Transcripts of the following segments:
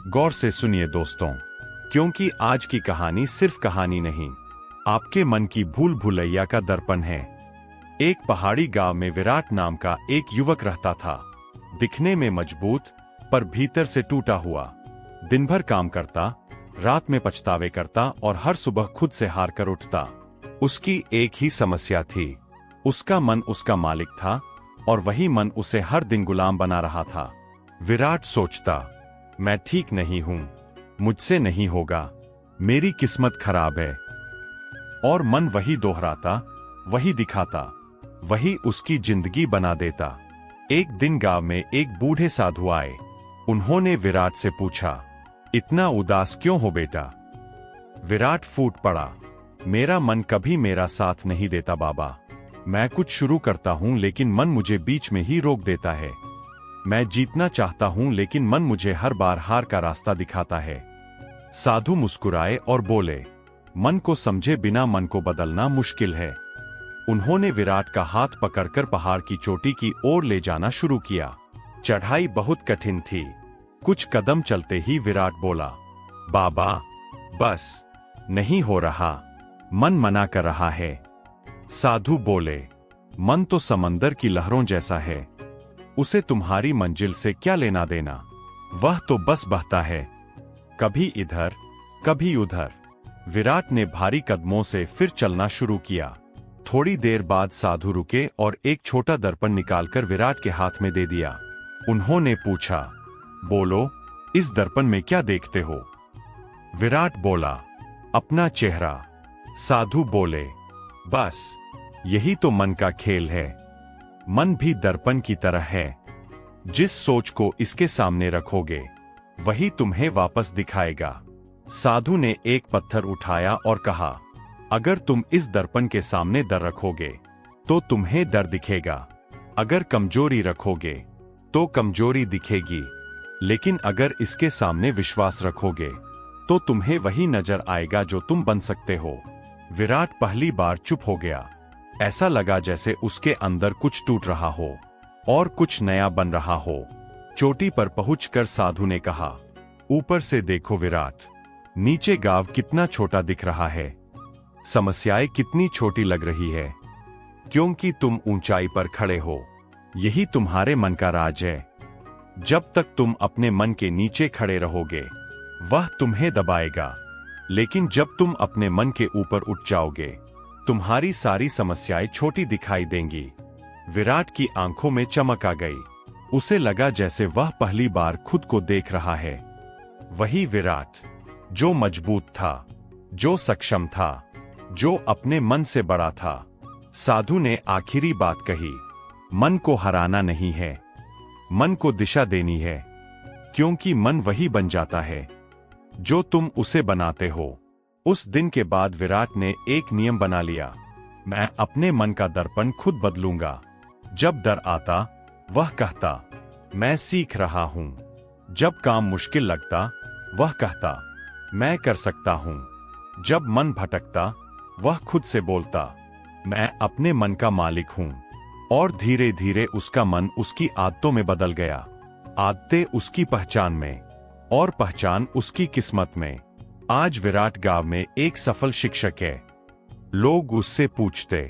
गौर से सुनिए दोस्तों, क्योंकि आज की कहानी सिर्फ कहानी नहीं, आपके मन की भूल भुलैया का दर्पण है। एक पहाड़ी गांव में विराट नाम का एक युवक रहता था। दिखने में मजबूत पर भीतर से टूटा हुआ। दिन भर काम करता, रात में पछतावे करता और हर सुबह खुद से हार कर उठता। उसकी एक ही समस्या थी, उसका मन उसका मालिक था और वही मन उसे हर दिन गुलाम बना रहा था। विराट सोचता, मैं ठीक नहीं हूं, मुझसे नहीं होगा, मेरी किस्मत खराब है। और मन वही दोहराता, वही दिखाता, वही उसकी जिंदगी बना देता। एक दिन गांव में एक बूढ़े साधु आए। उन्होंने विराट से पूछा, इतना उदास क्यों हो बेटा? विराट फूट पड़ा, मेरा मन कभी मेरा साथ नहीं देता बाबा। मैं कुछ शुरू करता हूं लेकिन मन मुझे बीच में ही रोक देता है। मैं जीतना चाहता हूं लेकिन मन मुझे हर बार हार का रास्ता दिखाता है। साधु मुस्कुराए और बोले, मन को समझे बिना मन को बदलना मुश्किल है। उन्होंने विराट का हाथ पकड़कर पहाड़ की चोटी की ओर ले जाना शुरू किया। चढ़ाई बहुत कठिन थी। कुछ कदम चलते ही विराट बोला, बाबा बस, नहीं हो रहा, मन मना कर रहा है। साधु बोले, मन तो समंदर की लहरों जैसा है, उसे तुम्हारी मंजिल से क्या लेना देना, वह तो बस बहता है, कभी इधर कभी उधर। विराट ने भारी कदमों से फिर चलना शुरू किया। थोड़ी देर बाद साधु रुके और एक छोटा दर्पण निकालकर विराट के हाथ में दे दिया। उन्होंने पूछा, बोलो, इस दर्पण में क्या देखते हो? विराट बोला, अपना चेहरा। साधु बोले, बस यही तो मन का खेल है। मन भी दर्पण की तरह है, जिस सोच को इसके सामने रखोगे वही तुम्हें वापस दिखाएगा। साधु ने एक पत्थर उठाया और कहा, अगर तुम इस दर्पण के सामने डर रखोगे तो तुम्हें डर दिखेगा, अगर कमजोरी रखोगे तो कमजोरी दिखेगी, लेकिन अगर इसके सामने विश्वास रखोगे तो तुम्हें वही नजर आएगा जो तुम बन सकते हो। विराट पहली बार चुप हो गया। ऐसा लगा जैसे उसके अंदर कुछ टूट रहा हो और कुछ नया बन रहा हो। चोटी पर पहुंचकर साधु ने कहा, ऊपर से देखो विराट, नीचे गांव कितना छोटा दिख रहा है, समस्याएं कितनी छोटी लग रही है, क्योंकि तुम ऊंचाई पर खड़े हो। यही तुम्हारे मन का राज है। जब तक तुम अपने मन के नीचे खड़े रहोगे वह तुम्हें दबाएगा, लेकिन जब तुम अपने मन के ऊपर उठ जाओगे तुम्हारी सारी समस्याएं छोटी दिखाई देंगी। विराट की आंखों में चमक आ गई। उसे लगा जैसे वह पहली बार खुद को देख रहा है। वही विराट जो मजबूत था, जो सक्षम था, जो अपने मन से बड़ा था। साधु ने आखिरी बात कही, मन को हराना नहीं है, मन को दिशा देनी है, क्योंकि मन वही बन जाता है जो तुम उसे बनाते हो। उस दिन के बाद विराट ने एक नियम बना लिया, मैं अपने मन का दर्पण खुद बदलूंगा। जब डर आता वह कहता, मैं सीख रहा हूं। जब काम मुश्किल लगता वह कहता, मैं कर सकता हूं। जब मन भटकता वह खुद से बोलता, मैं अपने मन का मालिक हूं। और धीरे धीरे उसका मन उसकी आदतों में बदल गया, आदतें उसकी पहचान में और पहचान उसकी किस्मत में। आज विराट गांव में एक सफल शिक्षक है। लोग उससे पूछते,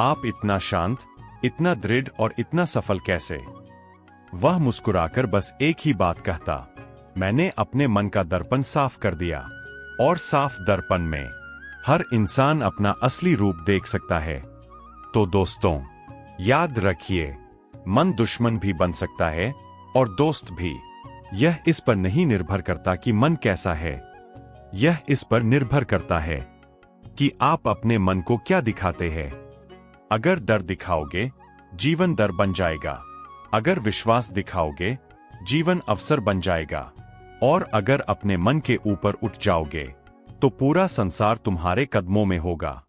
आप इतना शांत, इतना दृढ़ और इतना सफल कैसे? वह मुस्कुराकर बस एक ही बात कहता, मैंने अपने मन का दर्पण साफ कर दिया। और साफ दर्पण में हर इंसान अपना असली रूप देख सकता है। तो दोस्तों, याद रखिए, मन दुश्मन भी बन सकता है और दोस्त भी। यह इस पर नहीं निर्भर करता कि मन कैसा है, यह इस पर निर्भर करता है कि आप अपने मन को क्या दिखाते हैं। अगर डर दिखाओगे जीवन डर बन जाएगा, अगर विश्वास दिखाओगे जीवन अवसर बन जाएगा, और अगर अपने मन के ऊपर उठ जाओगे तो पूरा संसार तुम्हारे कदमों में होगा।